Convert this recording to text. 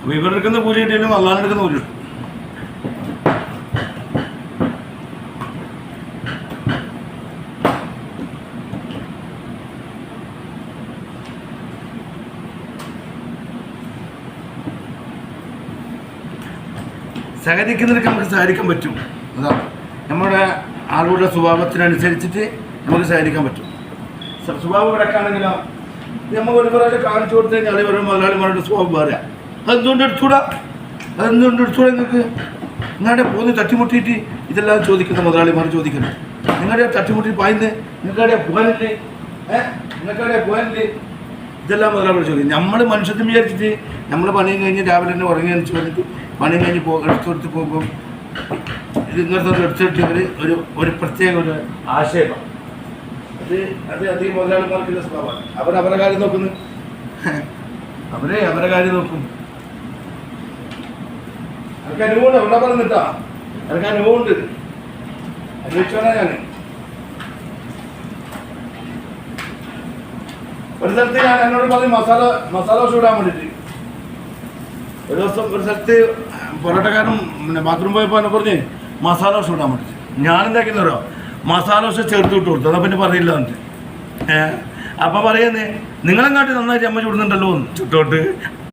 അപ്പോൾ ഇവരെടുക്കുന്ന കൂലി കിട്ടിയാലും അള്ളാനെടുക്കുന്ന കൂലി കിട്ടും. സഹകരിക്കുന്നവർക്ക് നമുക്ക് സഹകരിക്കാൻ പറ്റും. അതാണ് നമ്മുടെ ആളുകളുടെ സ്വഭാവത്തിനനുസരിച്ചിട്ട് നമുക്ക് സഹകരിക്കാൻ പറ്റും. സ്വഭാവം കിടക്കുകയാണെങ്കിലോ നമുക്ക് ഒരു പ്രാവശ്യം കാണിച്ചു കൊടുത്തു കഴിഞ്ഞാൽ അത് ഒരു മുതലാളിമാരുടെ സ്വഭാവം വേറെ. അതെന്തുകൊണ്ട് എടുത്തൂടാ, നിങ്ങൾക്ക് നിങ്ങളുടെ പോന്ന് തട്ടിമുട്ടിയിട്ട് ഇതെല്ലാം ചോദിക്കുന്ന മുതലാളിമാർ ചോദിക്കുന്നത്. നിങ്ങളുടെ തട്ടിമുട്ടി പായുന്നത് നിങ്ങളുടെ പോയിന്റ് ഇതെല്ലാം മുതലാളിമാർ ചോദിക്കും. നമ്മൾ മനുഷ്യത്വം വിചാരിച്ചിട്ട് നമ്മൾ പണിയും കഴിഞ്ഞ് രാവിലെ തന്നെ ഉറങ്ങി അണിച്ച് വന്നിട്ട് പണിയും കഴിഞ്ഞ് എടുത്തെടുത്ത് പോകുമ്പോൾ ഇത് ഇങ്ങനത്തെ എടുത്തിട്ട് ഒരു പ്രത്യേക ഒരു ആശയമാണ്. അത് അധികം മുതലാളിമാർക്കുള്ള സ്വഭാവമാണ്. അവരെ കാര്യം നോക്കുന്നു, അവരെ കാര്യം നോക്കും. എനിക്ക് അനുഭവമുണ്ട്, അവിടെ പറഞ്ഞിട്ടാ എനിക്ക് അനുഭവമുണ്ട്. അന്വേഷിച്ചോളാം. ഞാൻ ഒരു സ്ഥലത്ത് എന്നോട് പറഞ്ഞ് മസാല ദോശ ഇടാൻ വേണ്ടിയിട്ട് ഒരു ദിവസം ഒരു സ്ഥലത്ത് പൊറോട്ടക്കാരൻ ബാത്റൂം പോയപ്പോൾ എന്നെ പറഞ്ഞ് മസാല ദോശ ഇടാൻ വേണ്ടിയിട്ട് ഞാനെന്താക്കുന്നോ മസാല ദോശ ചേർത്ത് വിട്ട് കൊടുത്തു. അതാ പിന്നെ പറയില്ല എന്നിട്ട് അപ്പം പറയുന്നേ നിങ്ങളെങ്ങാട്ടി നന്നായിട്ട് അമ്മ ചൂടുന്നുണ്ടല്ലോ ചുട്ടോട്ട്.